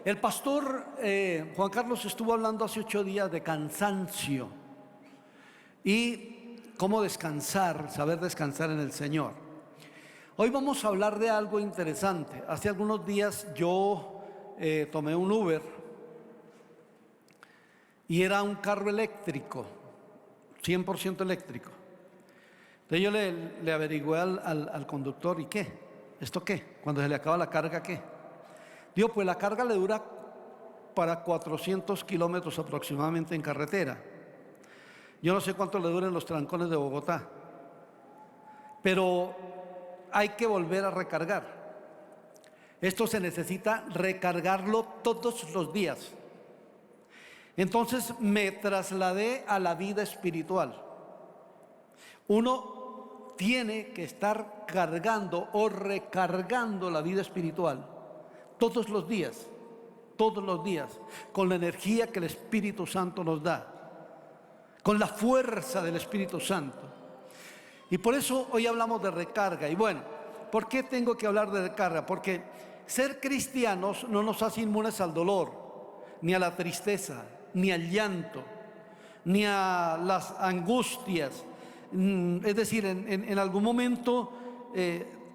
El pastor Juan Carlos estuvo hablando hace 8 días de cansancio y cómo descansar, saber descansar en el Señor. Hoy vamos a hablar de algo interesante. Hace algunos días yo tomé un Uber y era un carro eléctrico, 100% eléctrico. Entonces yo le averigüé al conductor, ¿y qué? ¿Esto qué? Cuando se le acaba la carga, ¿qué? Digo, pues la carga le dura para 400 kilómetros aproximadamente en carretera. Yo no sé cuánto le duran los trancones de Bogotá, pero hay que volver a recargar. Esto se necesita recargarlo todos los días. Entonces me trasladé a la vida espiritual. Uno tiene que estar cargando o recargando la vida espiritual todos los días, con la energía que el Espíritu Santo nos da, con la fuerza del Espíritu Santo. Y por eso hoy hablamos de recarga. Y bueno, ¿por qué tengo que hablar de recarga? Porque ser cristianos no nos hace inmunes al dolor, ni a la tristeza, ni al llanto, ni a las angustias. Es decir, en algún momento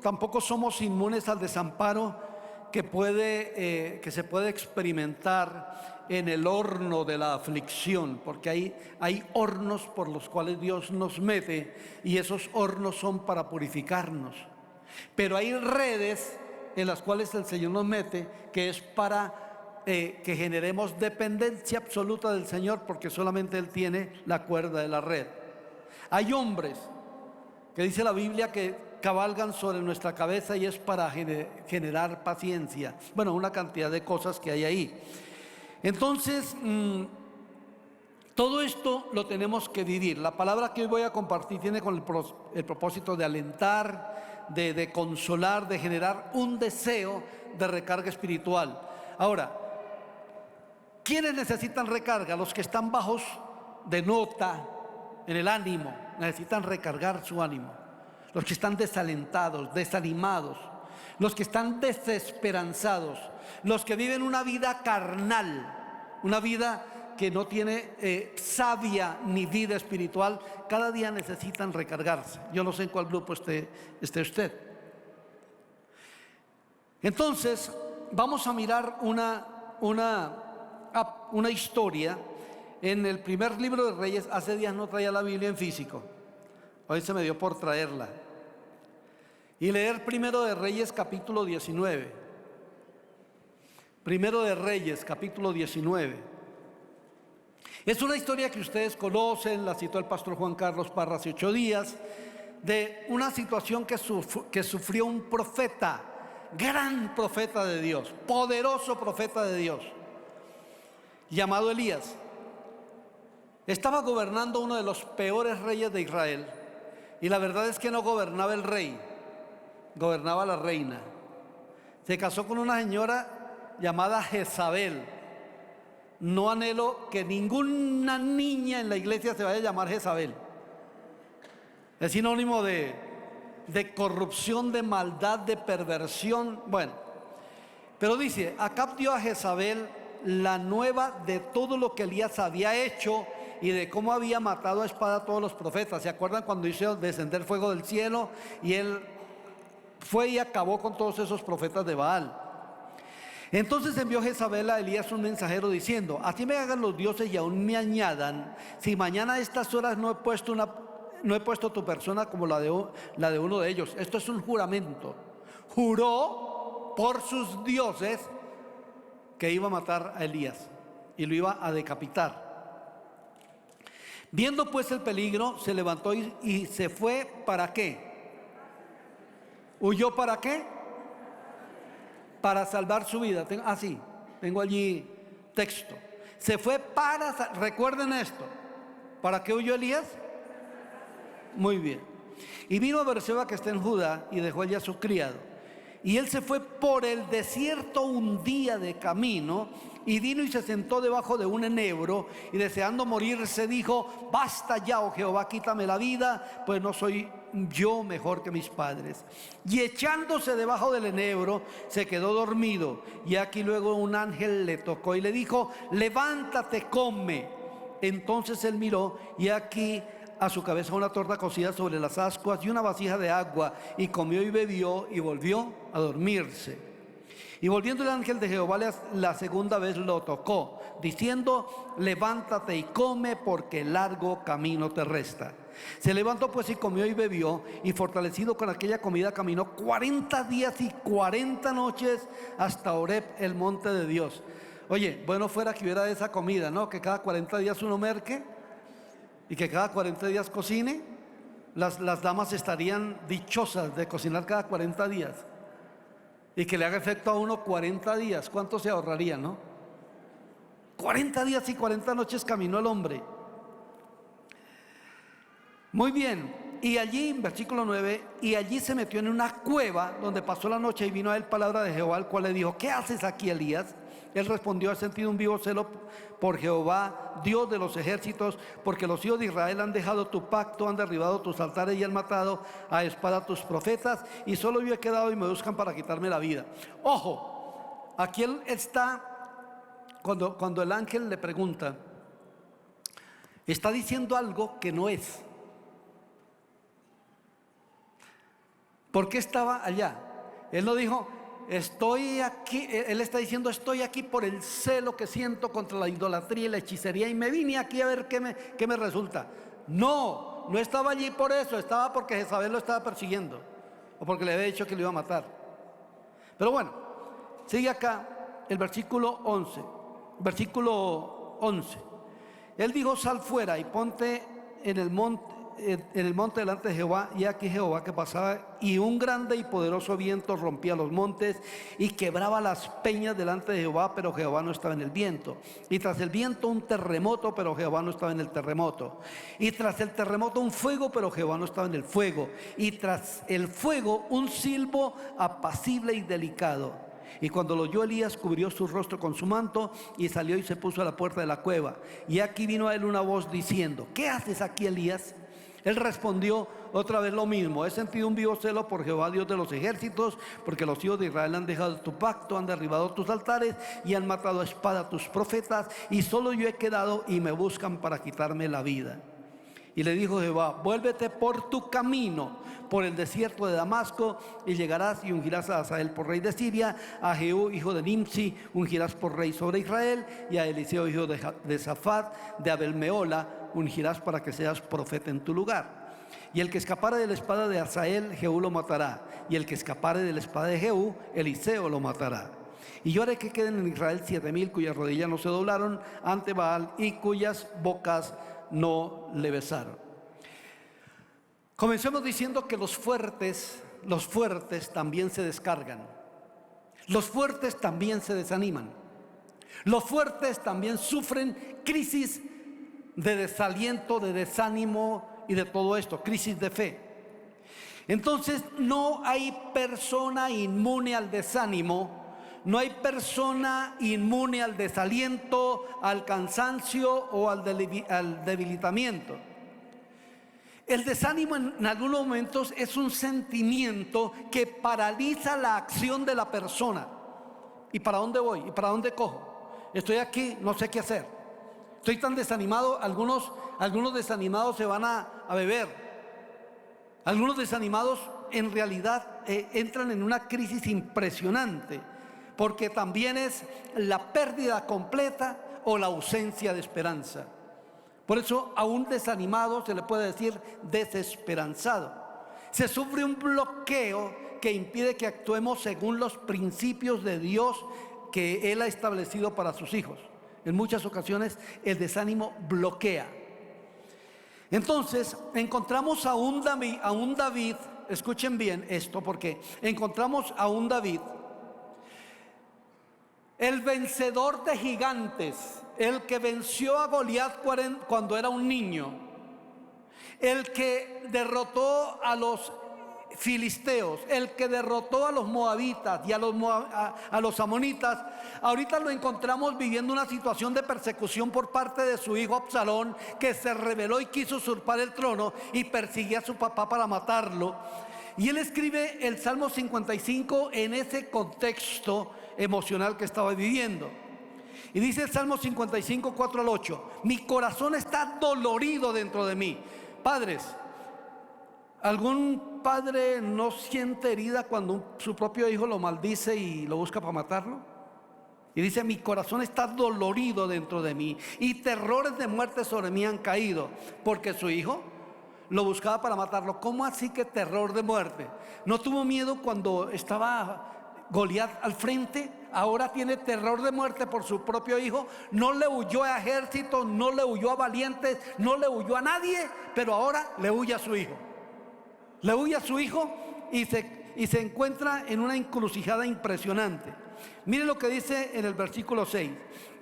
tampoco somos inmunes al desamparo que se puede experimentar en el horno de la aflicción, porque hay hornos por los cuales Dios nos mete y esos hornos son para purificarnos. Pero hay redes en las cuales el Señor nos mete que es para que generemos dependencia absoluta del Señor, porque solamente Él tiene la cuerda de la red. Hay hombres que dice la Biblia que cabalgan sobre nuestra cabeza y es para generar paciencia. Bueno, una cantidad de cosas que hay ahí. Entonces, todo esto lo tenemos que vivir. La palabra que hoy voy a compartir tiene con el propósito de alentar, de consolar, de generar un deseo de recarga espiritual. Ahora, ¿quiénes necesitan recarga? Los que están bajos de nota en el ánimo, necesitan recargar su ánimo. Los que están desalentados, desanimados, los que están desesperanzados, los que viven una vida carnal, una vida que no tiene savia ni vida espiritual, cada día necesitan recargarse. Yo no sé en cuál grupo esté usted. Entonces, vamos a mirar una historia en el primer libro de Reyes. Hace días no traía la Biblia en físico. Hoy se me dio por traerla y leer Primero de Reyes capítulo 19. Primero de Reyes capítulo 19. Es una historia que ustedes conocen, la citó el pastor Juan Carlos Parra hace 8 días, de una situación que sufrió un profeta, gran profeta de Dios, poderoso profeta de Dios, llamado Elías. Estaba gobernando uno de los peores reyes de Israel. Y la verdad es que no gobernaba el rey, gobernaba la reina. Se casó con una señora llamada Jezabel. No anhelo que ninguna niña en la iglesia se vaya a llamar Jezabel. Es sinónimo de corrupción, de maldad, de perversión. Bueno, pero dice, Acab dio a Jezabel la nueva de todo lo que Elías había hecho y de cómo había matado a espada a todos los profetas. ¿Se acuerdan cuando hizo descender fuego del cielo? Y él fue y acabó con todos esos profetas de Baal. Entonces envió Jezabel a Elías un mensajero diciendo: así me hagan los dioses y aún me añadan, si mañana a estas horas no he puesto tu persona como la de uno de ellos. Esto es un juramento. Juró por sus dioses que iba a matar a Elías y lo iba a decapitar. Viendo pues el peligro, se levantó y se fue. ¿Para qué? ¿Huyó para qué? Para salvar su vida. Tengo allí texto. Se fue recuerden esto. ¿Para qué huyó Elías? Muy bien. Y vino a Beerseba, que está en Judá, y dejó allí a su criado. Y él se fue por el desierto un día de camino, y vino y se sentó debajo de un enebro, y deseando morirse dijo: basta ya, oh Jehová, quítame la vida, pues no soy yo mejor que mis padres. Y echándose debajo del enebro, se quedó dormido. Y aquí luego un ángel le tocó y le dijo: levántate, come. Entonces él miró, y aquí a su cabeza una torta cocida sobre las ascuas y una vasija de agua, y comió y bebió y volvió a dormirse. Y volviendo el ángel de Jehová la segunda vez lo tocó, diciendo: levántate y come, porque largo camino te resta. Se levantó pues y comió y bebió, y fortalecido con aquella comida caminó 40 días y 40 noches hasta Horeb, el monte de Dios. Oye, bueno fuera que hubiera esa comida, ¿no? Que cada 40 días uno merque y que cada 40 días cocine. Las damas estarían dichosas de cocinar cada 40 días. Y que le haga efecto a uno 40 días. ¿Cuánto se ahorraría, no? 40 días y 40 noches caminó el hombre. Muy bien. Y allí, en versículo 9, y allí se metió en una cueva donde pasó la noche, y vino a él palabra de Jehová, el cual le dijo: ¿qué haces aquí, Elías? Él respondió: he sentido un vivo celo por Jehová, Dios de los ejércitos, porque los hijos de Israel han dejado tu pacto, han derribado tus altares y han matado a espada a tus profetas, y solo yo he quedado y me buscan para quitarme la vida. Ojo, aquí él está, cuando el ángel le pregunta, está diciendo algo que no es. ¿Por qué estaba allá? Él no dijo: estoy aquí. Él está diciendo: estoy aquí por el celo que siento contra la idolatría y la hechicería, y me vine aquí a ver qué me resulta. No estaba allí por eso, estaba porque Jezabel lo estaba persiguiendo, o porque le había dicho que lo iba a matar. Pero bueno, sigue acá el versículo 11. Versículo 11. Él dijo: sal fuera y ponte en el monte delante de Jehová. Y aquí Jehová que pasaba, y un grande y poderoso viento rompía los montes y quebraba las peñas delante de Jehová, pero Jehová no estaba en el viento. Y tras el viento un terremoto, pero Jehová no estaba en el terremoto. Y tras el terremoto un fuego, pero Jehová no estaba en el fuego. Y tras el fuego un silbo apacible y delicado. Y cuando lo oyó Elías, cubrió su rostro con su manto y salió y se puso a la puerta de la cueva. Y aquí vino a él una voz diciendo: ¿qué haces aquí, Elías? Él respondió otra vez lo mismo: he sentido un vivo celo por Jehová, Dios de los ejércitos, porque los hijos de Israel han dejado tu pacto, han derribado tus altares y han matado a espada a tus profetas, y solo yo he quedado y me buscan para quitarme la vida. Y le dijo Jehová: vuélvete por tu camino, por el desierto de Damasco, y llegarás y ungirás a Hazael por rey de Siria, a Jehú hijo de Nimsi ungirás por rey sobre Israel, y a Eliseo hijo de Safat de Abel-Meola ungirás para que seas profeta en tu lugar. Y el que escapare de la espada de Hazael, Jehú lo matará, y el que escapare de la espada de Jehú, Eliseo lo matará. Y yo haré que queden en Israel 7,000 cuyas rodillas no se doblaron ante Baal y cuyas bocas no le besaron. Comencemos diciendo que los fuertes también se descargan. Los fuertes también se desaniman. Los fuertes también sufren crisis de desaliento, de desánimo y de todo esto, crisis de fe. Entonces no hay persona inmune al desánimo, no hay persona inmune al desaliento, al cansancio o al debilitamiento. El desánimo en algunos momentos es un sentimiento que paraliza la acción de la persona. ¿Y para dónde voy? ¿Y para dónde cojo? Estoy aquí, no sé qué hacer. Estoy tan desanimado. Algunos desanimados se van a beber. Algunos desanimados en realidad entran en una crisis impresionante, porque también es la pérdida completa o la ausencia de esperanza. Por eso a un desanimado se le puede decir desesperanzado. Se sufre un bloqueo que impide que actuemos según los principios de Dios que Él ha establecido para sus hijos. En muchas ocasiones el desánimo bloquea. Entonces encontramos a un David, escuchen bien esto, porque encontramos a un David, el vencedor de gigantes, el que venció a Goliat cuando era un niño, el que derrotó a los filisteos, el que derrotó a los moabitas y a los amonitas, ahorita lo encontramos viviendo una situación de persecución por parte de su hijo Absalón, que se rebeló y quiso usurpar el trono y persigue a su papá para matarlo. Y él escribe el Salmo 55 en ese contexto emocional que estaba viviendo. Y dice el Salmo 55, 4 al 8: mi corazón está dolorido dentro de mí. Padres, ¿algún padre no siente herida cuando su propio hijo lo maldice y lo busca para matarlo? Y dice: mi corazón está dolorido dentro de mí, y terrores de muerte sobre mí han caído, porque su hijo lo buscaba para matarlo. ¿Cómo así que terror de muerte? ¿No tuvo miedo cuando estaba Goliat al frente? Ahora tiene terror de muerte por su propio hijo. No le huyó a ejércitos, no le huyó a valientes, no le huyó a nadie, pero ahora le huye a su hijo. Le huye a su hijo y se encuentra en una encrucijada impresionante. Mire lo que dice en el versículo 6: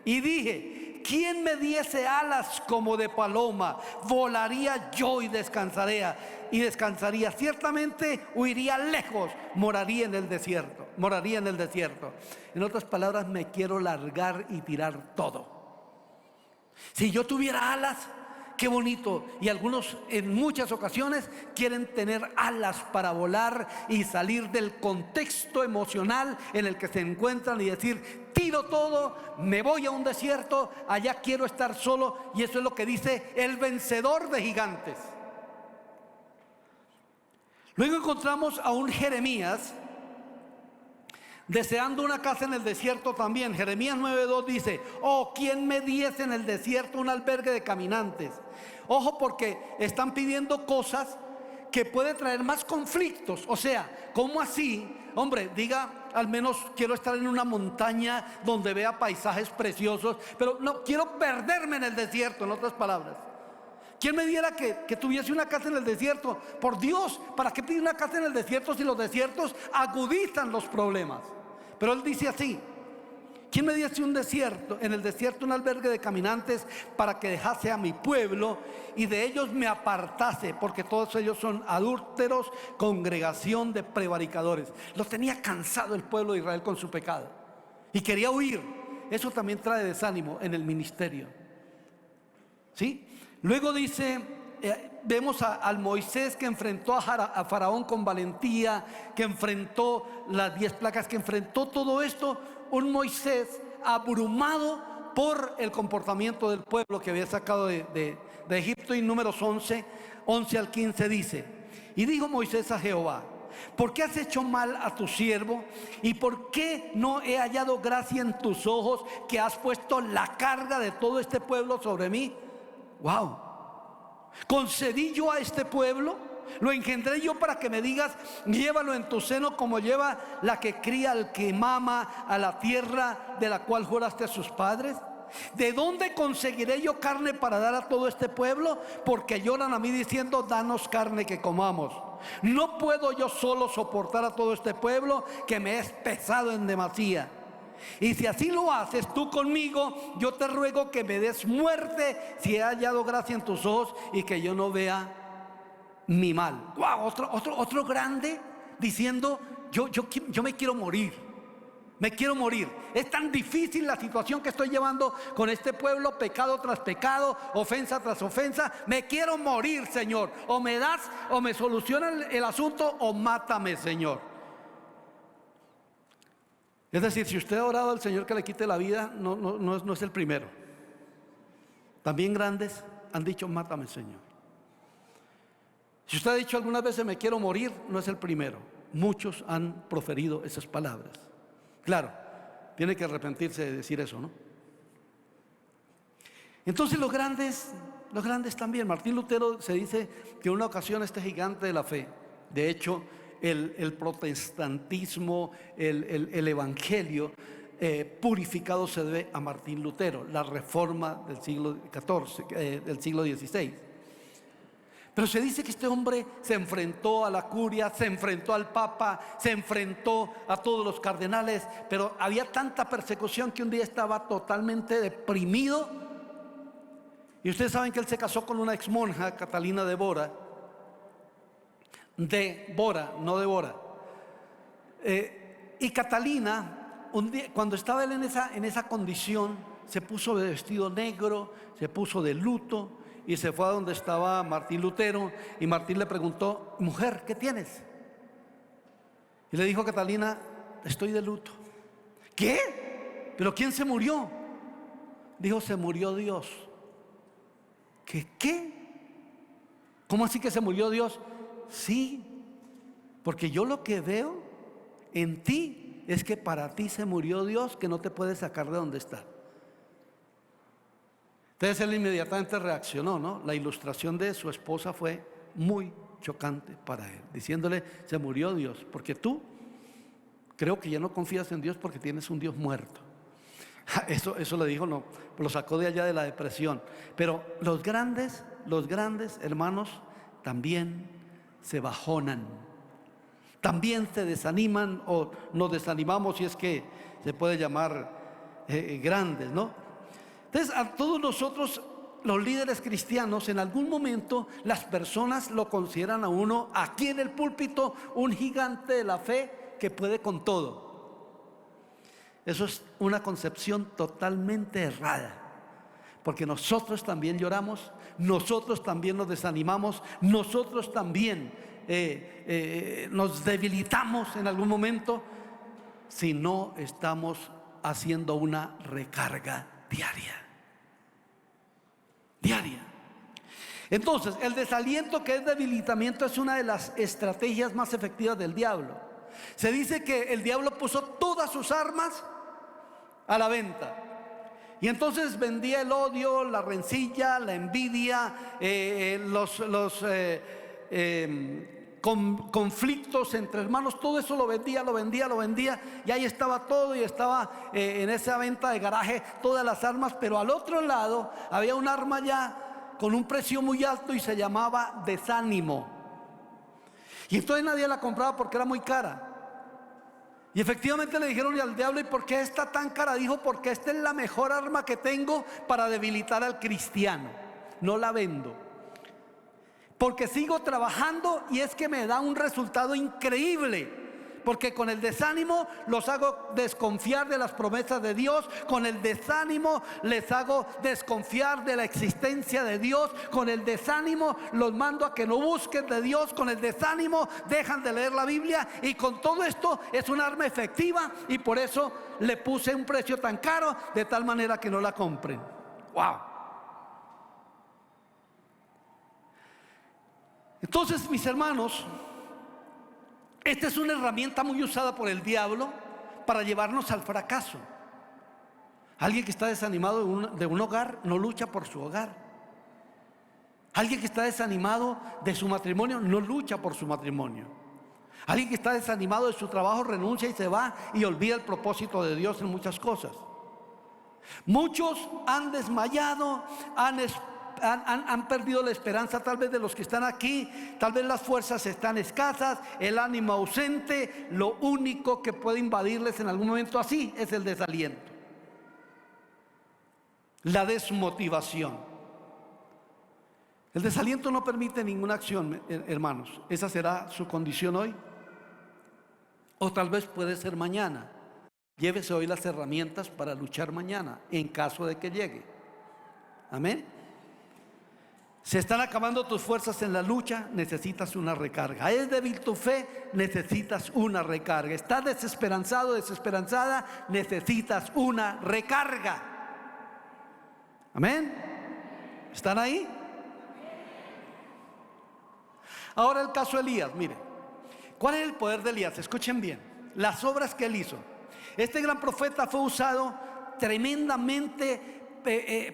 y dije, ¿quién me diese alas como de paloma? Volaría yo y descansaría. Ciertamente huiría lejos, moraría en el desierto. En otras palabras, me quiero largar y tirar todo. Si yo tuviera alas, qué bonito. Y algunos en muchas ocasiones quieren tener alas para volar y salir del contexto emocional en el que se encuentran y decir: tiro todo, me voy a un desierto, allá quiero estar solo. Y eso es lo que dice el vencedor de gigantes. Luego encontramos a un Jeremías deseando una casa en el desierto también. Jeremías 9:2 dice: oh, ¿quién me diese en el desierto un albergue de caminantes? Ojo, porque están pidiendo cosas que puede traer más conflictos. O sea, ¿cómo así? Hombre, diga, al menos quiero estar en una montaña donde vea paisajes preciosos, pero no quiero perderme en el desierto. En otras palabras, ¿quién me diera que tuviese una casa en el desierto? Por Dios, ¿para qué pedir una casa en el desierto si los desiertos agudizan los problemas? Pero él dice así: ¿quién me diese en el desierto un albergue de caminantes, para que dejase a mi pueblo y de ellos me apartase? Porque todos ellos son adúlteros, congregación de prevaricadores. Lo tenía cansado el pueblo de Israel con su pecado y quería huir. Eso también trae desánimo en el ministerio, ¿sí? Luego dice, vemos al Moisés que enfrentó a Faraón con valentía, que enfrentó las 10 plagas, que enfrentó todo esto. Un Moisés abrumado por el comportamiento del pueblo que había sacado de Egipto. Y Números 11 al 15 dice: y dijo Moisés a Jehová: ¿por qué has hecho mal a tu siervo? ¿Y por qué no he hallado gracia en tus ojos, que has puesto la carga de todo este pueblo sobre mí? Wow. ¿Concedí yo a este pueblo? ¿Lo engendré yo para que me digas: llévalo en tu seno, como lleva la que cría al que mama, a la tierra de la cual juraste a sus padres? ¿De dónde conseguiré yo carne para dar a todo este pueblo? Porque lloran a mí diciendo: danos carne que comamos. ¿No puedo yo solo soportar a todo este pueblo, que me es pesado en demasía? Y si así lo haces tú conmigo, yo te ruego que me des muerte, si he hallado gracia en tus ojos, y que yo no vea mi mal. Wow, otro grande diciendo: yo me quiero morir. Me quiero morir. Es tan difícil la situación que estoy llevando con este pueblo, pecado tras pecado, ofensa tras ofensa. Me quiero morir, Señor. O me das, o me solucionan el asunto, o mátame, Señor. Es decir, si usted ha orado al Señor que le quite la vida, no es el primero. También grandes han dicho: mátame, Señor. Si usted ha dicho algunas veces: me quiero morir, no es el primero. Muchos han proferido esas palabras. Claro, tiene que arrepentirse de decir eso, ¿no? Entonces los grandes también. Martín Lutero, se dice que en una ocasión este gigante de la fe, de hecho, el protestantismo, el evangelio purificado se debe a Martín Lutero, la reforma del siglo XIV, del siglo XVI. Pero se dice que este hombre se enfrentó a la curia, se enfrentó al papa, se enfrentó a todos los cardenales, pero había tanta persecución que un día estaba totalmente deprimido. Y ustedes saben que él se casó con una ex monja, Catalina de Bora. Débora, no Débora. Y Catalina, un día, cuando estaba él en esa condición, se puso de vestido negro, se puso de luto y se fue a donde estaba Martín Lutero. Y Martín le preguntó: mujer, ¿qué tienes? Y le dijo Catalina: estoy de luto. ¿Qué? ¿Pero quién se murió? Dijo: se murió Dios. ¿Qué? ¿Cómo así que se murió Dios? Sí, porque yo lo que veo en ti es que para ti se murió Dios, que no te puede sacar de donde está. Entonces él inmediatamente reaccionó, ¿no? La ilustración de su esposa fue muy chocante para él, diciéndole: se murió Dios, porque tú creo que ya no confías en Dios porque tienes un Dios muerto. Eso le dijo, no, lo sacó de allá de la depresión. Pero los grandes hermanos también se bajonan, también se desaniman, o nos desanimamos, si es que se puede llamar grandes, ¿no? Entonces, a todos nosotros, los líderes cristianos, en algún momento las personas lo consideran a uno, aquí en el púlpito, un gigante de la fe que puede con todo. Eso es una concepción totalmente errada, porque nosotros también lloramos, nosotros también nos desanimamos, nosotros también nos debilitamos en algún momento si no estamos haciendo una recarga diaria. Entonces, el desaliento, que es debilitamiento, es una de las estrategias más efectivas del diablo. Se dice que el diablo puso todas sus armas a la venta, y entonces vendía el odio, la rencilla, la envidia, los conflictos entre hermanos. Todo eso lo vendía, y ahí estaba todo, y estaba en esa venta de garaje todas las armas. Pero al otro lado había un arma ya con un precio muy alto y se llamaba desánimo, y entonces nadie la compraba porque era muy cara. Y efectivamente le dijeron al diablo: ¿y por qué está tan cara? Dijo: porque esta es la mejor arma que tengo para debilitar al cristiano. No la vendo, porque sigo trabajando, y es que me da un resultado increíble. Porque con el desánimo los hago desconfiar de las promesas de Dios. Con el desánimo les hago desconfiar de la existencia de Dios. Con el desánimo los mando a que no busquen de Dios. Con el desánimo dejan de leer la Biblia. Y con todo esto es un arma efectiva, y por eso le puse un precio tan caro, de tal manera que no la compren. ¡Wow! Entonces, mis hermanos, esta es una herramienta muy usada por el diablo para llevarnos al fracaso. Alguien que está desanimado de un hogar no lucha por su hogar. Alguien que está desanimado de su matrimonio no lucha por su matrimonio. Alguien que está desanimado de su trabajo renuncia y se va, y olvida el propósito de Dios en muchas cosas. Muchos han desmayado, han perdido la esperanza, tal vez de los que están aquí. Tal vez las fuerzas están escasas, el ánimo ausente. Lo único que puede invadirles en algún momento así es el desaliento, la desmotivación. El desaliento no permite ninguna acción, hermanos. Esa será su condición hoy, o tal vez puede ser mañana. Llévese hoy las herramientas para luchar mañana, en caso de que llegue. Amén. Se están acabando tus fuerzas en la lucha, necesitas una recarga. Es débil tu fe, necesitas una recarga. Estás desesperanzado, desesperanzada, necesitas una recarga. Amén. ¿Están ahí? Ahora el caso de Elías, mire. ¿Cuál es el poder de Elías? Escuchen bien, las obras que él hizo. Este gran profeta fue usado tremendamente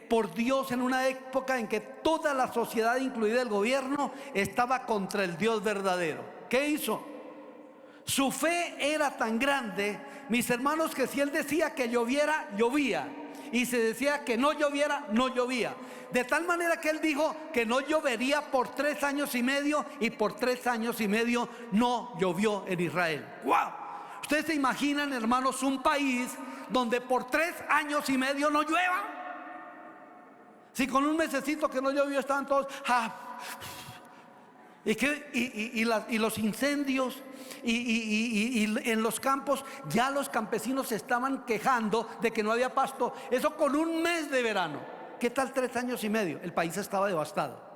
por Dios en una época en que toda la sociedad, incluida el gobierno, estaba contra el Dios verdadero. ¿Qué hizo? Su fe era tan grande, mis hermanos, que si él decía que lloviera, llovía, y se decía que no lloviera, no llovía. De tal manera que él dijo que no llovería por 3 años y medio, y por 3 años y medio no llovió en Israel. ¡Wow! ¿Ustedes se imaginan, hermanos, un país donde por 3 años y medio no llueva? Si con un mesecito que no llovió estaban todos Y los incendios y en los campos, ya los campesinos se estaban quejando de que no había pasto. Eso con un mes de verano. ¿Qué tal 3 años y medio? El país estaba devastado.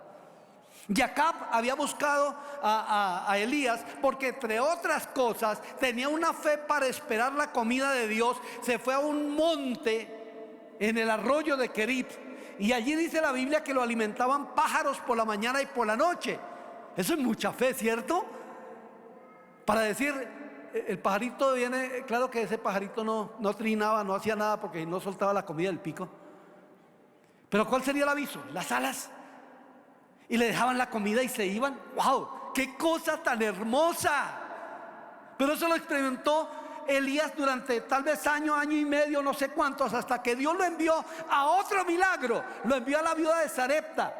Y Acab había buscado a Elías porque, entre otras cosas, tenía una fe para esperar la comida de Dios. Se fue a un monte en el arroyo de Querib, y allí dice la Biblia que lo alimentaban pájaros por la mañana y por la noche. Eso es mucha fe, ¿cierto? Para decir, el pajarito viene, claro que ese pajarito no trinaba, no hacía nada porque no soltaba la comida del pico. Pero ¿cuál sería el aviso? Las alas. Y le dejaban la comida y se iban. ¡Wow! ¡Qué cosa tan hermosa! Pero eso lo experimentó Elías durante tal vez año y medio, no sé cuántos, hasta que Dios lo envió a otro milagro. Lo envió a la viuda de Sarepta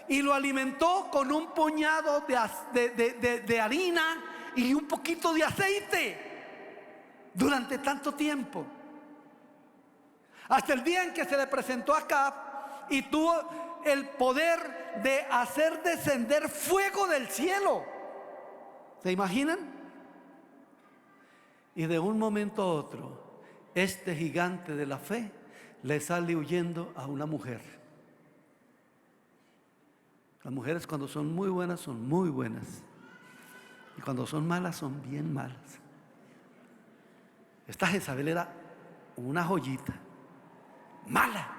y lo alimentó con un puñado de harina y un poquito de aceite durante tanto tiempo, hasta el día en que se le presentó a Acab y tuvo el poder de hacer descender fuego del cielo. ¿Se imaginan? Y de un momento a otro, este gigante de la fe le sale huyendo a una mujer. Las mujeres, cuando son muy buenas, son muy buenas, y cuando son malas, son bien malas. Esta Jezabel era una joyita, mala.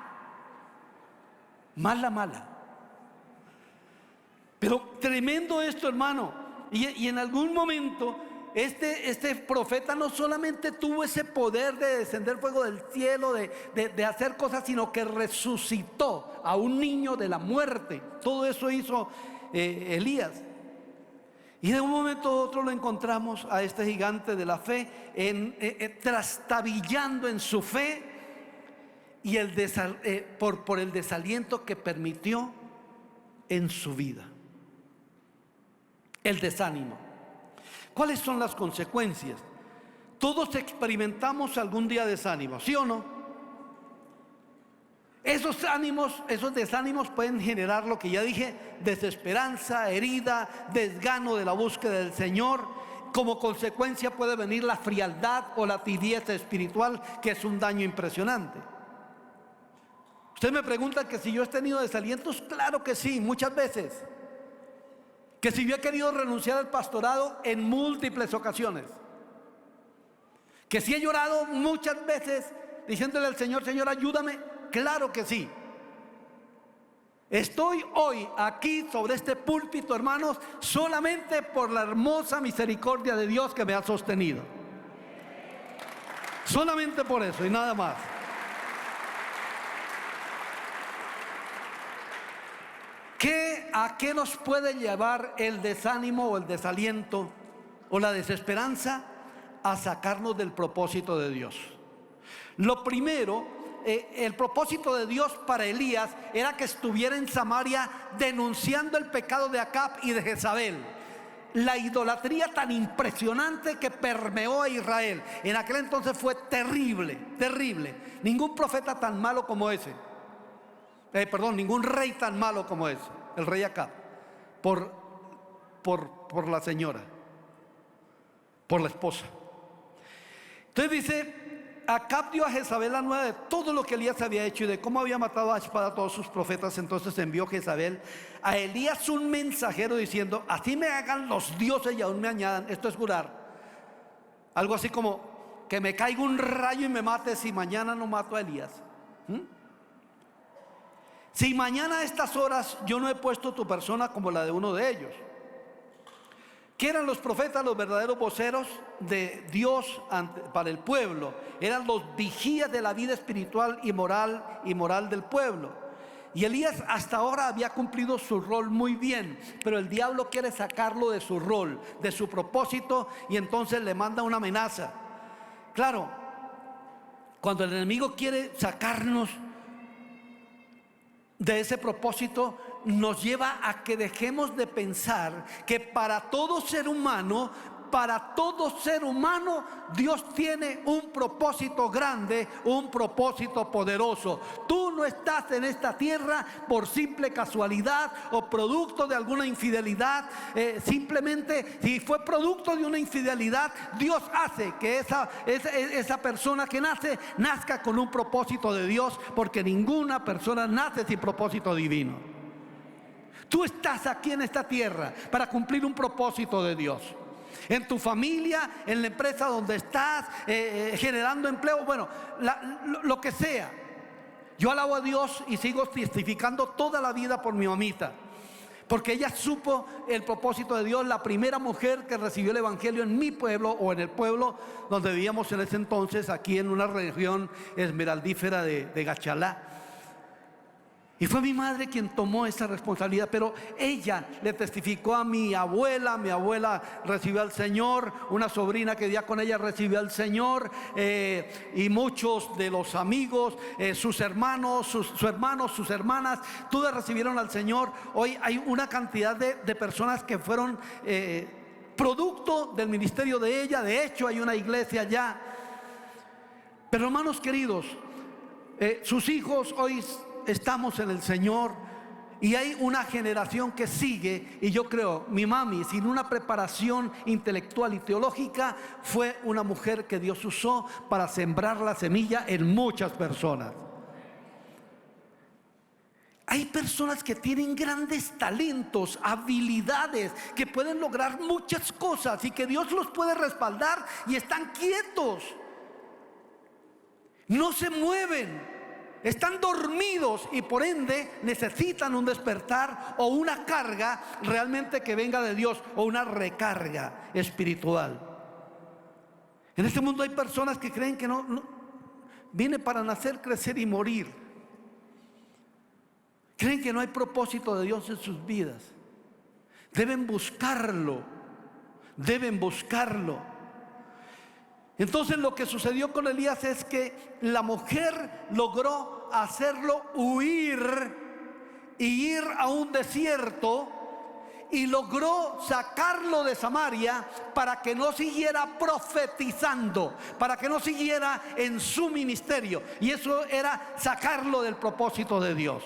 Pero tremendo esto, hermano. Y en algún momento este profeta no solamente tuvo ese poder de descender fuego del cielo, de hacer cosas, sino que resucitó a un niño de la muerte. Todo eso hizo Elías. Y de un momento a otro lo encontramos a este gigante de la fe trastabillando en su fe, y por el desaliento que permitió en su vida. El desánimo. ¿Cuáles son las consecuencias? Todos experimentamos algún día desánimo, ¿sí o no? Esos desánimos pueden generar lo que ya dije: desesperanza, herida, desgano de la búsqueda del Señor. Como consecuencia puede venir la frialdad o la tibieza espiritual, que es un daño impresionante. Usted me pregunta que si yo he tenido desalientos. Claro que sí, muchas veces. Que si yo he querido renunciar al pastorado en múltiples ocasiones. Que si he llorado muchas veces diciéndole al Señor: Señor, ayúdame. Claro que sí. Estoy hoy aquí sobre este púlpito, hermanos, solamente por la hermosa misericordia de Dios que me ha sostenido. Solamente por eso y nada más. ¿A qué nos puede llevar el desánimo o el desaliento o la desesperanza? A sacarnos del propósito de Dios. Lo primero, el propósito de Dios para Elías era que estuviera en Samaria denunciando el pecado de Acab y de Jezabel. La idolatría tan impresionante que permeó a Israel en aquel entonces fue terrible, terrible. Ningún profeta tan malo como ese. Ningún rey tan malo como ese, el rey Acab, por la señora, por la esposa. Entonces dice: Acab dio a Jezabel la nueva de todo lo que Elías había hecho y de cómo había matado a espada a todos sus profetas. Entonces envió Jezabel a Elías un mensajero diciendo: así me hagan los dioses y aún me añadan. Esto es jurar. Algo así como: que me caiga un rayo y me mate si mañana no mato a Elías. Si mañana a estas horas yo no he puesto tu persona como la de uno de ellos. ¿Qué eran los profetas? Los verdaderos voceros de Dios para el pueblo. Eran los vigías de la vida espiritual y moral del pueblo. Y Elías hasta ahora había cumplido su rol muy bien, pero el diablo quiere sacarlo de su rol, de su propósito, y entonces le manda una amenaza. Claro, cuando el enemigo quiere sacarnos de ese propósito, nos lleva a que dejemos de pensar que para todo ser humano para todo ser humano Dios tiene un propósito grande, un propósito poderoso. Tú no estás en esta tierra por simple casualidad o producto de alguna infidelidad. Simplemente, si fue producto de una infidelidad, Dios hace que esa persona que nace, nazca con un propósito de Dios, porque ninguna persona nace sin propósito divino. Tú estás aquí en esta tierra para cumplir un propósito de Dios. En tu familia, en la empresa donde estás, generando empleo, bueno, lo que sea. Yo alabo a Dios y sigo testificando toda la vida por mi mamita, porque ella supo el propósito de Dios. La primera mujer que recibió el evangelio en mi pueblo, o en el pueblo donde vivíamos en ese entonces, aquí en una región esmeraldífera de Gachalá. Y fue mi madre quien tomó esa responsabilidad, pero ella le testificó a mi abuela recibió al Señor, una sobrina que vivía con ella recibió al Señor, y muchos de los amigos, sus hermanos, sus hermanas, todas recibieron al Señor. Hoy hay una cantidad de personas que fueron producto del ministerio de ella. De hecho, hay una iglesia allá. Pero hermanos queridos, sus hijos hoy estamos en el Señor, y hay una generación que sigue. Y yo creo, mi mami, sin una preparación intelectual y teológica, fue una mujer que Dios usó para sembrar la semilla en muchas personas. Hay personas que tienen grandes talentos, habilidades, que pueden lograr muchas cosas y que Dios los puede respaldar, y están quietos, no se mueven, están dormidos, y por ende necesitan un despertar o una carga realmente que venga de Dios, o una recarga espiritual. En este mundo hay personas que creen que no viene para nacer, crecer y morir. Creen que no hay propósito de Dios en sus vidas. Deben buscarlo, deben buscarlo. Entonces lo que sucedió con Elías es que la mujer logró hacerlo huir y ir a un desierto, y logró sacarlo de Samaria para que no siguiera profetizando, para que no siguiera en su ministerio. Y eso era sacarlo del propósito de Dios.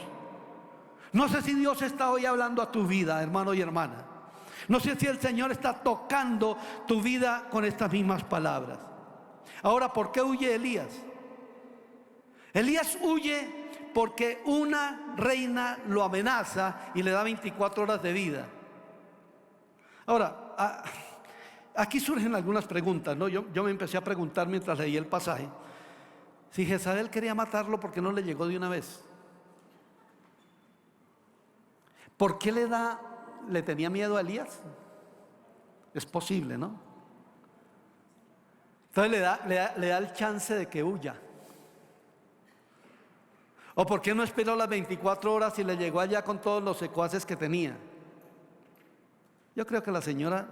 No sé si Dios está hoy hablando a tu vida, hermano y hermana. No sé si el Señor está tocando tu vida con estas mismas palabras. Ahora, ¿por qué huye Elías? Elías huye porque una reina lo amenaza y le da 24 horas de vida. Ahora, aquí surgen algunas preguntas, ¿no? Yo me empecé a preguntar mientras leí el pasaje, si Jezabel quería matarlo, ¿por qué no le llegó de una vez? ¿Por qué le tenía miedo a Elías? Es posible, ¿no? Entonces le da el chance de que huya. ¿O por qué no esperó las 24 horas y le llegó allá con todos los secuaces que tenía? Yo creo que la señora,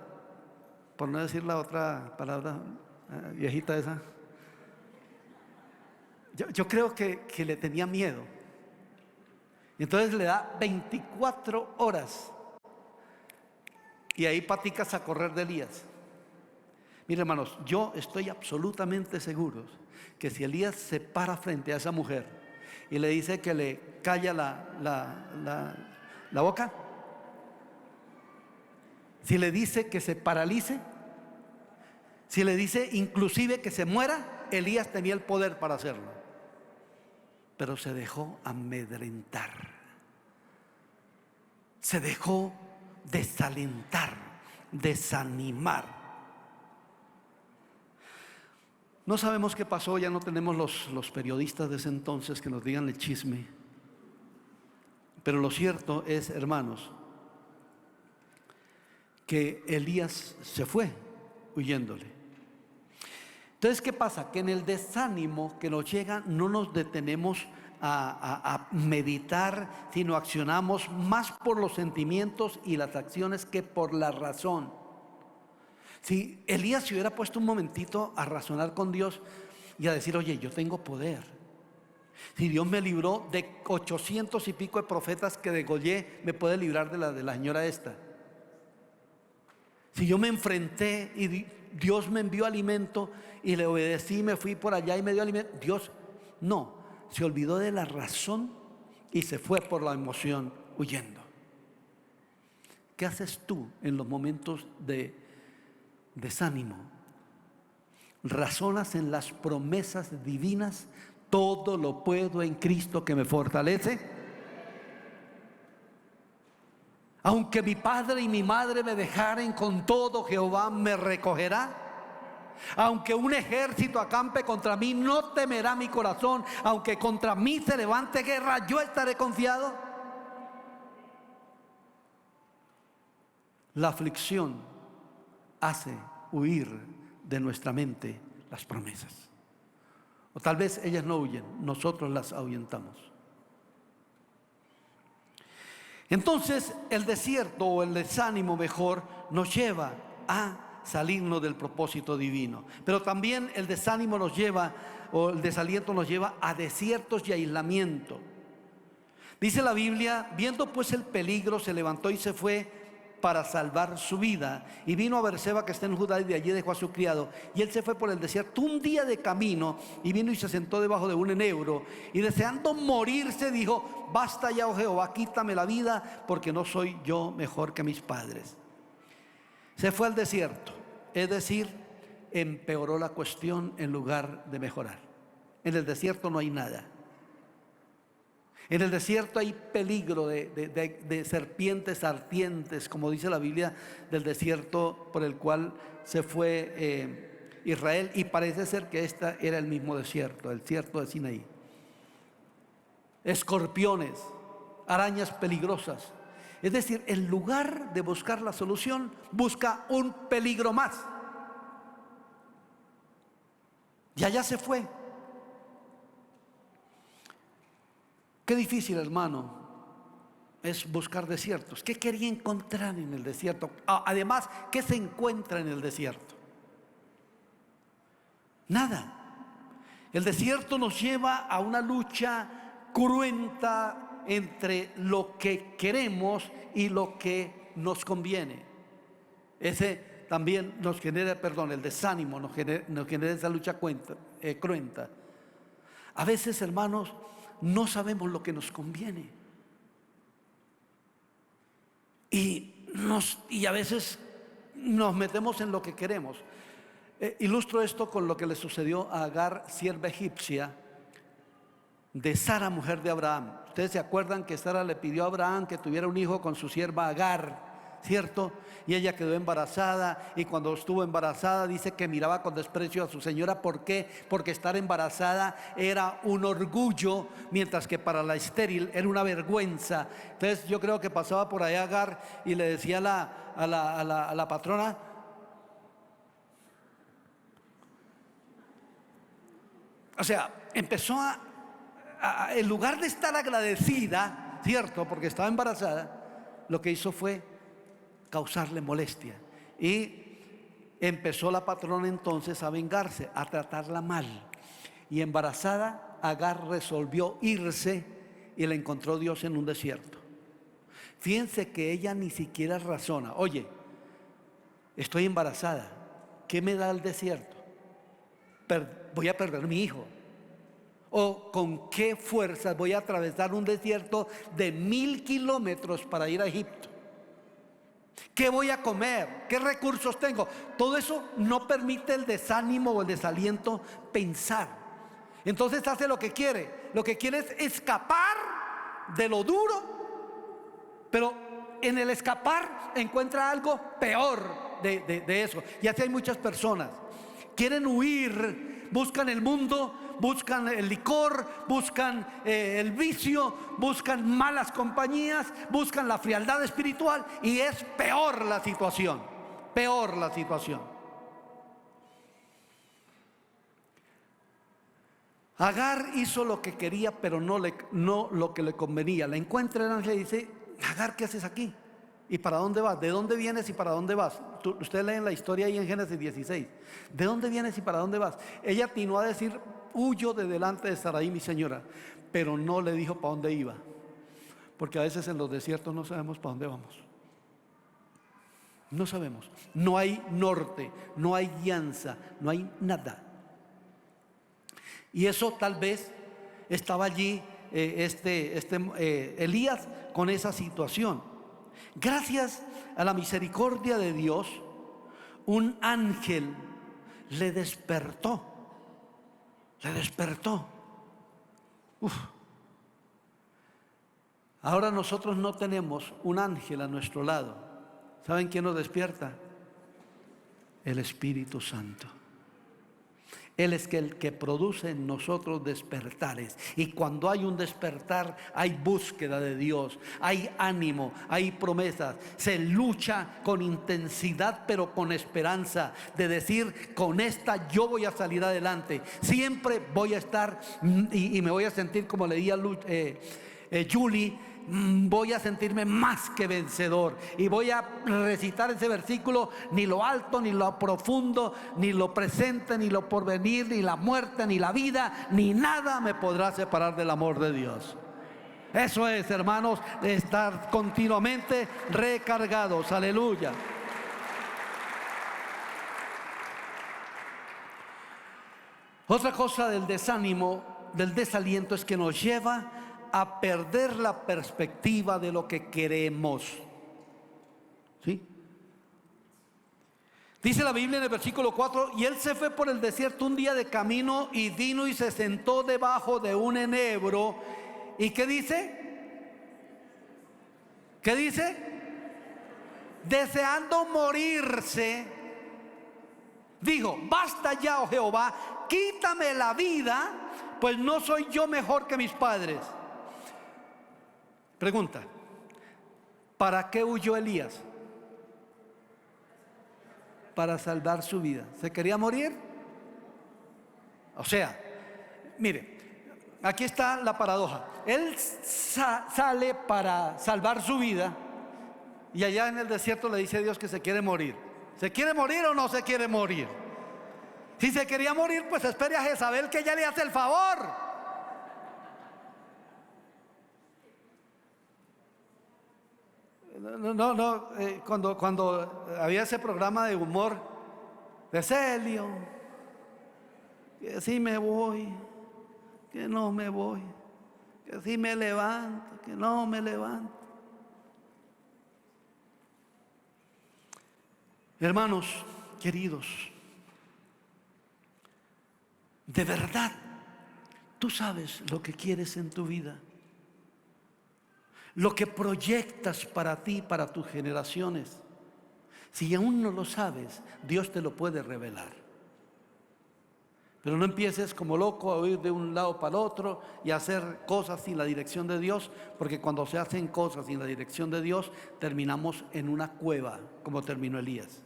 por no decir la otra palabra viejita esa, yo creo que le tenía miedo. Y entonces le da 24 horas. Y ahí paticas a correr de Elías. Mire, hermanos, yo estoy absolutamente seguro que si Elías se para frente a esa mujer y le dice que le calla la boca, si le dice que se paralice, si le dice inclusive que se muera, Elías tenía el poder para hacerlo. Pero se dejó amedrentar, se dejó desalentar, desanimar. No sabemos qué pasó, ya no tenemos los periodistas de ese entonces que nos digan el chisme. Pero lo cierto es, hermanos, que Elías se fue huyéndole. Entonces, ¿qué pasa? Que en el desánimo que nos llega no nos detenemos a meditar, sino accionamos más por los sentimientos y las acciones que por la razón. Si Elías se hubiera puesto un momentito a razonar con Dios y a decir, oye, yo tengo poder. Si Dios me libró de 800 y pico de profetas que degollé, me puede librar de la señora esta. Si yo me enfrenté y Dios me envió alimento y le obedecí, me fui por allá y me dio alimento, Dios no, se olvidó de la razón y se fue por la emoción huyendo. ¿Qué haces tú en los momentos de desánimo? ¿Razonas en las promesas divinas? Todo lo puedo en Cristo que me fortalece. Aunque mi padre y mi madre me dejaren, con todo Jehová me recogerá. Aunque un ejército acampe contra mí, no temerá mi corazón. Aunque contra mí se levante guerra, yo estaré confiado. La aflicción hace huir de nuestra mente las promesas. O tal vez ellas no huyen, nosotros las ahuyentamos. Entonces el desierto, o el desánimo mejor, nos lleva a salirnos del propósito divino. Pero también el desánimo nos lleva, o el desaliento nos lleva a desiertos y aislamiento. Dice la Biblia: viendo pues el peligro, se levantó y se fue para salvar su vida, y vino a Berseba, que está en Judá, y de allí dejó a su criado, y él se fue por el desierto un día de camino, y vino y se sentó debajo de un enebro, y deseando morirse dijo: basta ya, oh Jehová, quítame la vida, porque no soy yo mejor que mis padres. Se fue al desierto, es decir, empeoró la cuestión en lugar de mejorar. En el desierto no hay nada. En el desierto hay peligro de serpientes ardientes, como dice la Biblia, del desierto por el cual se fue Israel, y parece ser que este era el mismo desierto, el desierto de Sinaí. Escorpiones, arañas peligrosas. Es decir, en lugar de buscar la solución, busca un peligro más. Y allá se fue. Qué difícil, hermano, es buscar desiertos. ¿Qué quería encontrar en el desierto? Además, ¿qué se encuentra en el desierto? Nada. El desierto nos lleva a una lucha cruenta entre lo que queremos y lo que nos conviene. Ese también nos genera, el desánimo nos genera esa lucha cruenta. A veces, hermanos, no sabemos lo que nos conviene. Y a veces nos metemos en lo que queremos. Ilustro esto con lo que le sucedió a Agar, sierva egipcia de Sara, mujer de Abraham. Ustedes se acuerdan que Sara le pidió a Abraham que tuviera un hijo con su sierva Agar, ¿cierto? Y ella quedó embarazada, y cuando estuvo embarazada dice que miraba con desprecio a su señora. ¿Por qué? Porque estar embarazada era un orgullo, mientras que para la estéril era una vergüenza. Entonces yo creo que pasaba por allá Agar y le decía a la patrona: o sea, empezó en lugar de estar agradecida, ¿cierto? Porque estaba embarazada, lo que hizo fue causarle molestia. Y empezó la patrona entonces a vengarse, a tratarla mal. Y embarazada, Agar resolvió irse, y la encontró Dios en un desierto. Fíjense que ella ni siquiera razona: oye, estoy embarazada, ¿qué me da el desierto? Voy a perder mi hijo. ¿O con qué fuerzas voy a atravesar un desierto de 1000 kilómetros para ir a Egipto? ¿Qué voy a comer? ¿Qué recursos tengo? Todo eso no permite el desánimo o el desaliento pensar. Entonces hace lo que quiere. Lo que quiere es escapar de lo duro, pero en el escapar encuentra algo peor de eso. Y así hay muchas personas. Quieren huir, buscan el mundo, buscan el licor, buscan el vicio, buscan malas compañías, buscan la frialdad espiritual, y es peor la situación, peor la situación. Agar hizo lo que quería, pero no lo que le convenía. La encuentra y le dice: Agar, ¿qué haces aquí? ¿Y para dónde vas? ¿De dónde vienes y para dónde vas? Ustedes leen la historia ahí en Génesis 16. ¿De dónde vienes y para dónde vas? Ella atinó a decir: huyo de delante de Sarai, mi señora. Pero no le dijo para dónde iba. Porque a veces en los desiertos no sabemos para dónde vamos. No sabemos. No hay norte, no hay guianza, no hay nada. Y eso tal vez estaba allí Elías con esa situación. Gracias a la misericordia de Dios, un ángel le despertó. Le despertó. Uf. Ahora nosotros no tenemos un ángel a nuestro lado. ¿Saben quién nos despierta? El Espíritu Santo. Él es el que produce en nosotros despertares. Y cuando hay un despertar, hay búsqueda de Dios, hay ánimo, hay promesas. Se lucha con intensidad, pero con esperanza. De decir, con esta yo voy a salir adelante. Siempre voy a estar y me voy a sentir, como leía Julie, voy a sentirme más que vencedor. Y voy a recitar ese versículo: ni lo alto, ni lo profundo, ni lo presente, ni lo porvenir, ni la muerte, ni la vida, ni nada me podrá separar del amor de Dios. Eso es, hermanos, estar continuamente recargados. Aleluya. Otra cosa del desánimo, del desaliento, es que nos lleva a perder la perspectiva de lo que queremos. ¿Sí? Dice la Biblia en el versículo 4: y él se fue por el desierto un día de camino, y vino y se sentó debajo de un enebro. ¿Y qué dice? ¿Qué dice? Deseando morirse, dijo: basta ya, oh Jehová, quítame la vida, pues no soy yo mejor que mis padres. Pregunta: ¿para qué huyó Elías? Para salvar su vida. ¿Se quería morir? O sea, mire, aquí está la paradoja. Él sale para salvar su vida, y allá en el desierto le dice a Dios que se quiere morir. ¿Se quiere morir o no se quiere morir? Si se quería morir, pues espere a Jezabel, que ella le hace el favor. Cuando había ese programa de humor de Celio, que sí me voy, que no me voy, que sí me levanto, que no me levanto. Hermanos queridos, de verdad, tú sabes lo que quieres en tu vida, lo que proyectas para ti, para tus generaciones. Si aún no lo sabes, Dios te lo puede revelar. Pero no empieces como loco a huir de un lado para el otro y a hacer cosas sin la dirección de Dios, porque cuando se hacen cosas sin la dirección de Dios, terminamos en una cueva, como terminó Elías.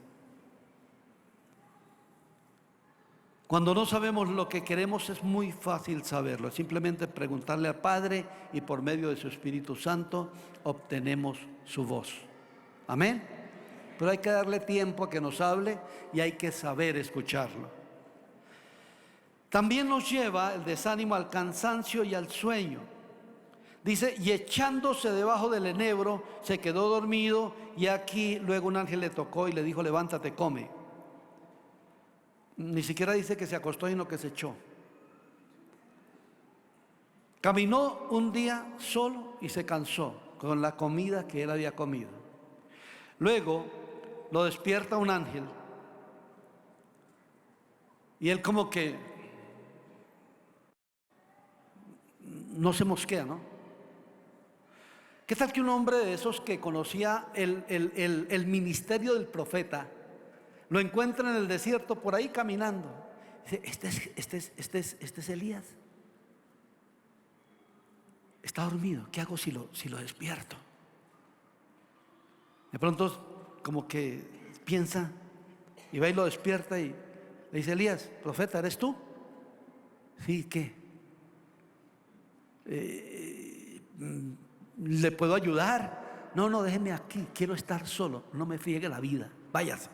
Cuando no sabemos lo que queremos, es muy fácil saberlo. Simplemente preguntarle al Padre, y por medio de su Espíritu Santo obtenemos su voz. Amén. Pero hay que darle tiempo a que nos hable, y hay que saber escucharlo. También nos lleva el desánimo al cansancio y al sueño. Dice: y echándose debajo del enebro, se quedó dormido, y aquí luego un ángel le tocó y le dijo: levántate, come. Ni siquiera dice que se acostó, sino que se echó. Caminó un día solo y se cansó con la comida que él había comido. Luego lo despierta un ángel, y él como que no se mosquea, ¿no? ¿Qué tal que un hombre de esos que conocía el ministerio del profeta lo encuentra en el desierto por ahí caminando? Dice: este es Elías. Está dormido. ¿Qué hago si lo despierto? De pronto como que piensa, y va y lo despierta y le dice: Elías, profeta, ¿eres tú? Sí, ¿qué? ¿Le puedo ayudar? No, déjeme aquí, quiero estar solo, no me friegue la vida, váyase.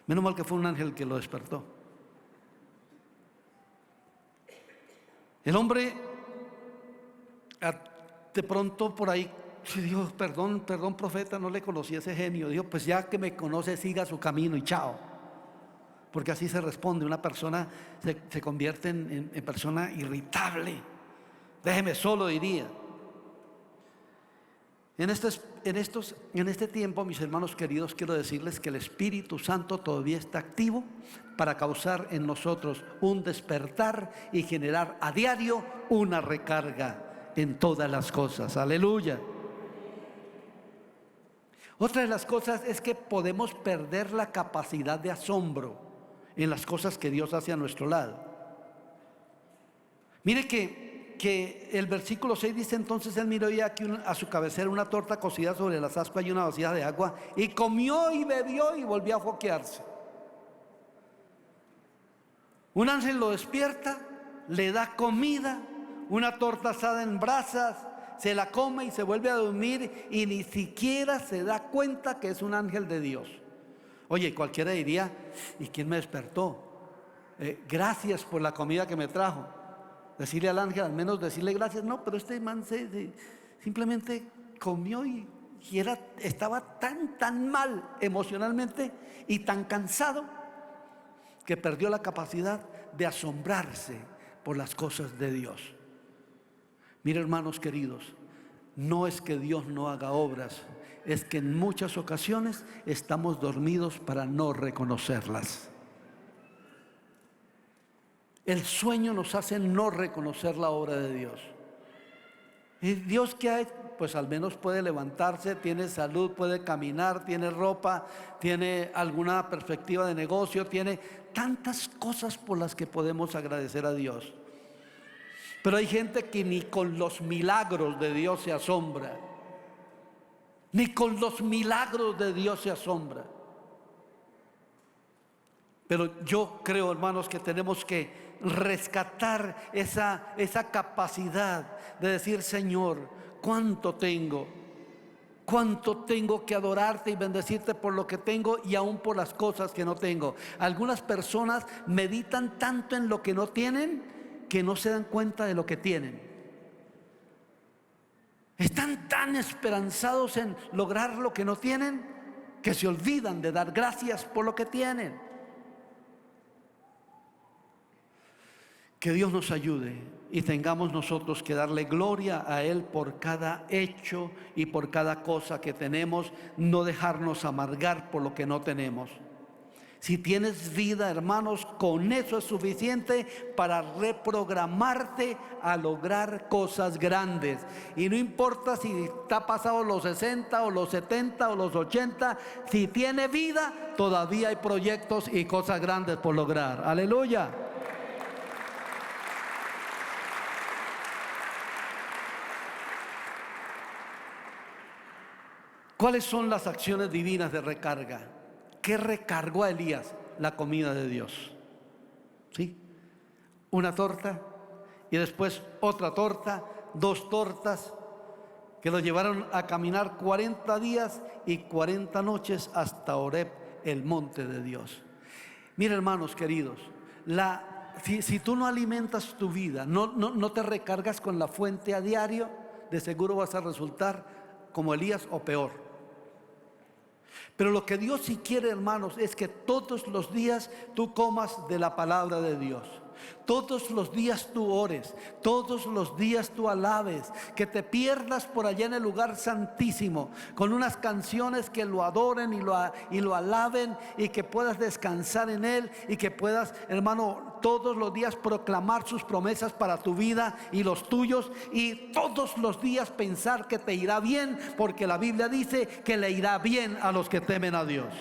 Menos mal que fue un ángel que lo despertó. El hombre de pronto por ahí sí, dijo, perdón, perdón, profeta, no le conocí a ese genio. Dijo, pues ya que me conoce, siga su camino y chao. Porque así se responde, una persona se convierte en persona irritable. Déjeme solo, diría. En este tiempo, mis hermanos queridos, quiero decirles que el Espíritu Santo todavía está activo para causar en nosotros un despertar y generar a diario una recarga en todas las cosas. Aleluya. Otra de las cosas es que podemos perder la capacidad de asombro en las cosas que Dios hace a nuestro lado. Mire que el versículo 6 dice: entonces él miró y aquí a su cabecera una torta cocida sobre las ascuas y una vasija de agua, y comió y bebió y volvió a foquearse. Un ángel lo despierta, le da comida, una torta asada en brasas, se la come y se vuelve a dormir y ni siquiera se da cuenta que es un ángel de Dios. Oye, cualquiera diría: ¿y quién me despertó? Gracias por la comida que me trajo. Decirle al ángel, al menos decirle gracias. No, pero este man simplemente comió y estaba tan mal emocionalmente y tan cansado que perdió la capacidad de asombrarse por las cosas de Dios. Mire, hermanos queridos, no es que Dios no haga obras, es que en muchas ocasiones estamos dormidos para no reconocerlas. El sueño nos hace no reconocer la obra de Dios. ¿Y Dios qué ha hecho? Pues al menos puede levantarse, tiene salud, puede caminar, tiene ropa, tiene alguna perspectiva de negocio, tiene tantas cosas por las que podemos agradecer a Dios. Pero hay gente que ni con los milagros de Dios se asombra. Ni con los milagros de Dios se asombra. Pero yo creo, hermanos, que tenemos que rescatar esa capacidad de decir: Señor, cuánto tengo que adorarte y bendecirte por lo que tengo y aún por las cosas que no tengo. Algunas personas meditan tanto en lo que no tienen que no se dan cuenta de lo que tienen. Están tan esperanzados en lograr lo que no tienen que se olvidan de dar gracias por lo que tienen. Que Dios nos ayude y tengamos nosotros que darle gloria a Él por cada hecho y por cada cosa que tenemos, no dejarnos amargar por lo que no tenemos. Si tienes vida, hermanos, con eso es suficiente para reprogramarte a lograr cosas grandes. Y no importa si está pasado los 60 o los 70 o los 80, si tiene vida, todavía hay proyectos y cosas grandes por lograr. Aleluya. ¿Cuáles son las acciones divinas de recarga? ¿Qué recargó a Elías? La comida de Dios. ¿Sí? Una torta y después otra torta, 2 tortas que lo llevaron a caminar 40 días y 40 noches hasta Horeb, el monte de Dios. Mira, hermanos queridos, si tú no alimentas tu vida, no te recargas con la fuente a diario, de seguro vas a resultar como Elías o peor. Pero lo que Dios sí quiere, hermanos, es que todos los días tú comas de la palabra de Dios. Todos los días tú ores, todos los días tú alabes, que te pierdas por allá en el lugar santísimo con unas canciones que lo adoren y lo alaben, y que puedas descansar en Él y que puedas, hermano, todos los días proclamar sus promesas para tu vida y los tuyos, y todos los días pensar que te irá bien, porque la Biblia dice que le irá bien a los que temen a Dios.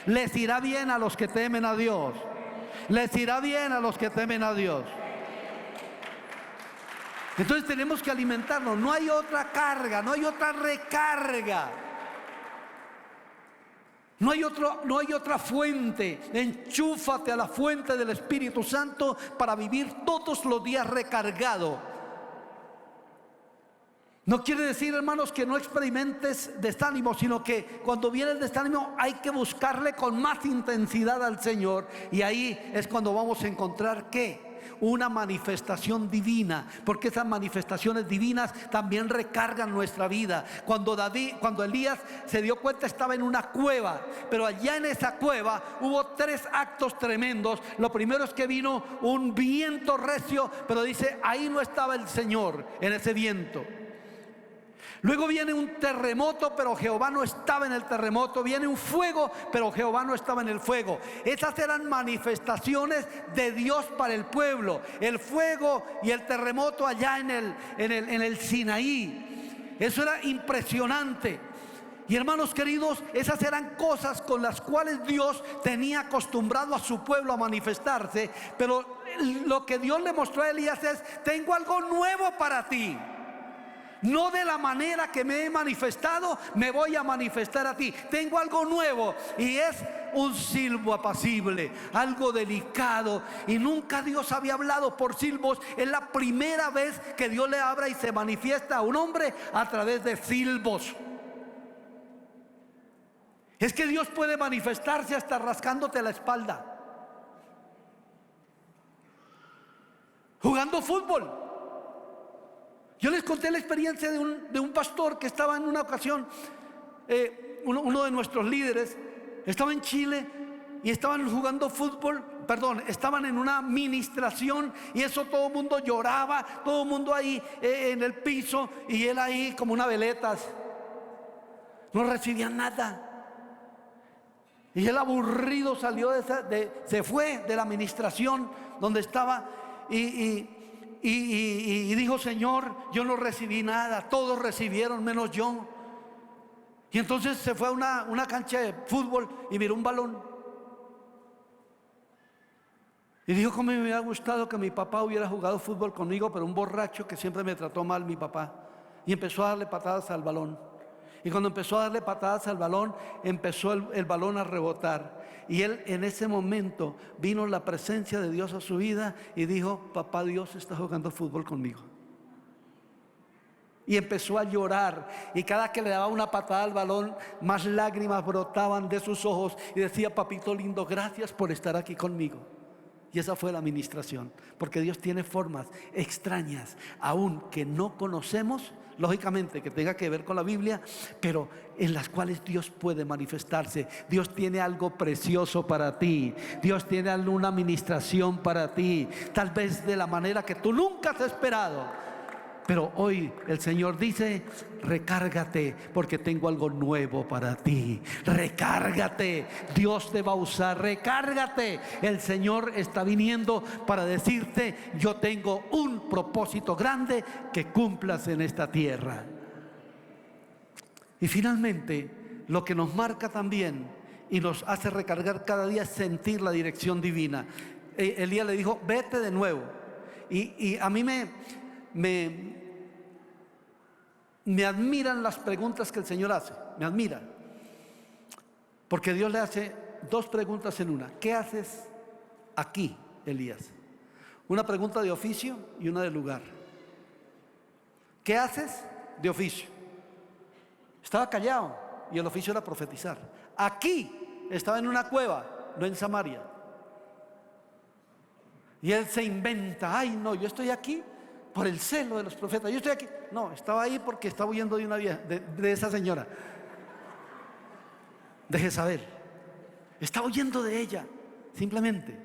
Les irá bien a los que temen a Dios. Les irá bien a los que temen a Dios. Entonces tenemos que alimentarnos. No hay otra carga, no hay otra recarga. No hay otra fuente. Enchúfate a la fuente del Espíritu Santo para vivir todos los días recargado. No quiere decir, hermanos, que no experimentes desánimo, sino que cuando viene el desánimo hay que buscarle con más intensidad al Señor. Y ahí es cuando vamos a encontrar ¿qué? una manifestación divina, porque esas manifestaciones divinas también recargan nuestra vida. Cuando Elías se dio cuenta, estaba en una cueva, pero allá en esa cueva hubo 3 actos tremendos. Lo primero es que vino un viento recio, pero dice, ahí no estaba el Señor en ese viento. Luego viene un terremoto, pero Jehová no estaba en el terremoto. Viene un fuego, pero Jehová no estaba en el fuego. Esas eran manifestaciones de Dios para el pueblo. El fuego y el terremoto allá en el Sinaí. Eso era impresionante. Y hermanos queridos, esas eran cosas con las cuales Dios tenía acostumbrado a su pueblo a manifestarse. Pero lo que Dios le mostró a Elías es: tengo algo nuevo para ti. No de la manera que me he manifestado, me voy a manifestar a ti. Tengo algo nuevo, y es un silbo apacible, algo delicado. Y nunca Dios había hablado por silbos. Es la primera vez que Dios le habla y se manifiesta a un hombre a través de silbos. Es que Dios puede manifestarse hasta rascándote la espalda, jugando fútbol. Yo les conté la experiencia de un pastor que estaba en una ocasión, uno de nuestros líderes estaba en Chile y estaban jugando fútbol, estaban en una ministración, y eso todo el mundo lloraba, todo el mundo ahí en el piso, y él ahí como una veleta, no recibía nada. Y él aburrido salió se fue de la ministración donde estaba y dijo: Señor, yo no recibí nada, todos recibieron menos yo. Y entonces se fue a una cancha de fútbol y miró un balón y dijo: cómo me hubiera gustado que mi papá hubiera jugado fútbol conmigo, pero un borracho que siempre me trató mal, mi papá. Y empezó a darle patadas al balón. Y cuando empezó a darle patadas al balón, empezó el balón a rebotar. Y él, en ese momento, vino la presencia de Dios a su vida y dijo: papá Dios está jugando fútbol conmigo. Y empezó a llorar, y cada que le daba una patada al balón, más lágrimas brotaban de sus ojos, y decía: papito lindo, gracias por estar aquí conmigo. Y esa fue la administración, porque Dios tiene formas extrañas, aún que no conocemos, lógicamente que tenga que ver con la Biblia, pero en las cuales Dios puede manifestarse. Dios tiene algo precioso para ti. Dios tiene alguna administración para ti, tal vez de la manera que tú nunca has esperado. Pero hoy el Señor dice: recárgate, porque tengo algo nuevo para ti. Recárgate, Dios te va a usar. Recárgate, el Señor está viniendo para decirte: yo tengo un propósito grande que cumplas en esta tierra. Y finalmente, lo que nos marca también y nos hace recargar cada día es sentir la dirección divina. Elías le dijo: vete de nuevo. Y a mí me admiran las preguntas que el Señor hace. Me admiran, porque Dios le hace 2 preguntas en una. ¿Qué haces aquí, Elías? Una pregunta de oficio y una de lugar. ¿Qué haces? De oficio. Estaba callado y el oficio era profetizar. Aquí estaba en una cueva, no en Samaria. Y él se inventa: ay no, yo estoy aquí por el celo de los profetas, yo estoy aquí. No, estaba ahí porque estaba huyendo de una vieja, de esa señora, de Jezabel. Estaba huyendo de ella, simplemente.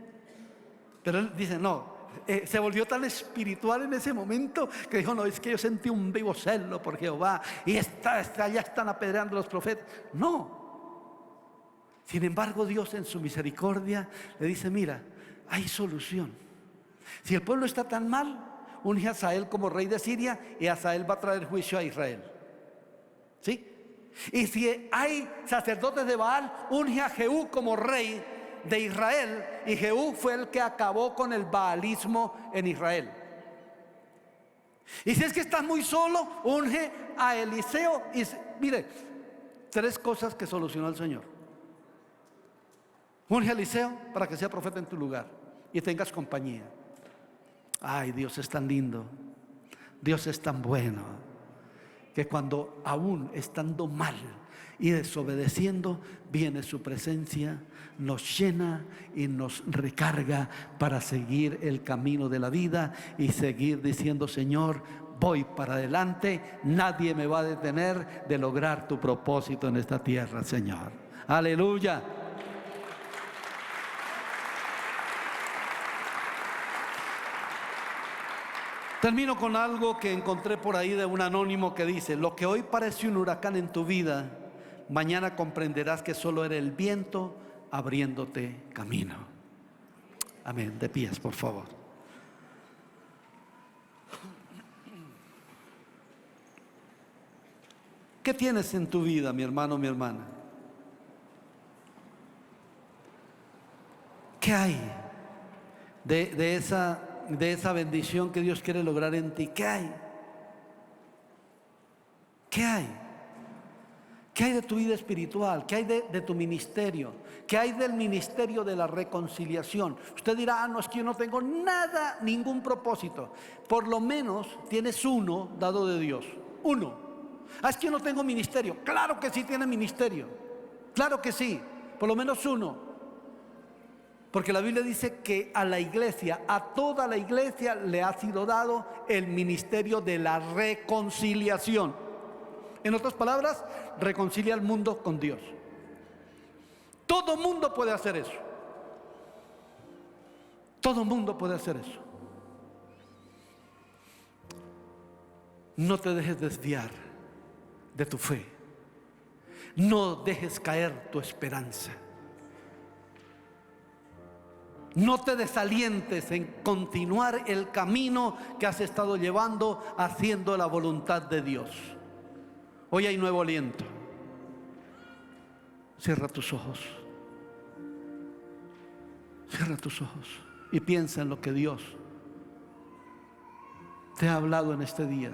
Pero él dice: no, se volvió tan espiritual en ese momento que dijo: no, es que yo sentí un vivo celo por Jehová, y ya están apedreando a los profetas. No. Sin embargo, Dios en su misericordia le dice: mira, hay solución. Si el pueblo está tan mal, unge a Hazael como rey de Siria, y Hazael va a traer juicio a Israel. ¿Sí? Y si hay sacerdotes de Baal, unge a Jehú como rey de Israel, y Jehú fue el que acabó con el baalismo en Israel. Y si es que estás muy solo, unge a Eliseo. Y mire, 3 cosas que solucionó el Señor. Unge a Eliseo para que sea profeta en tu lugar y tengas compañía. Ay, Dios es tan lindo, Dios es tan bueno, que cuando aún estando mal Y desobedeciendo, viene su presencia, nos llena y nos recarga para seguir el camino de la vida y seguir diciendo: Señor, voy para adelante, nadie me va a detener de lograr tu propósito en esta tierra, Señor. Aleluya. Termino con algo que encontré por ahí de un anónimo que dice: lo que hoy parece un huracán en tu vida, mañana comprenderás que solo era el viento abriéndote camino. Amén. De pies, por favor. ¿Qué tienes en tu vida, mi hermano, mi hermana? ¿Qué hay de esa bendición que Dios quiere lograr en ti? ¿Qué hay? ¿Qué hay? ¿Qué hay de tu vida espiritual? ¿Qué hay de tu ministerio? ¿Qué hay del ministerio de la reconciliación? Usted dirá: no, es que yo no tengo nada, ningún propósito. Por lo menos tienes uno dado de Dios. Uno. Es que yo no tengo ministerio. Claro que sí tiene ministerio. Claro que sí. Por lo menos uno. Porque la Biblia dice que a la iglesia, a toda la iglesia, le ha sido dado el ministerio de la reconciliación. En otras palabras, reconcilia al mundo con Dios. Todo mundo puede hacer eso. Todo mundo puede hacer eso. No te dejes desviar de tu fe. No dejes caer tu esperanza. No te desalientes en continuar el camino que has estado llevando, haciendo la voluntad de Dios. Hoy hay nuevo aliento. Cierra tus ojos. Cierra tus ojos y piensa en lo que Dios te ha hablado en este día.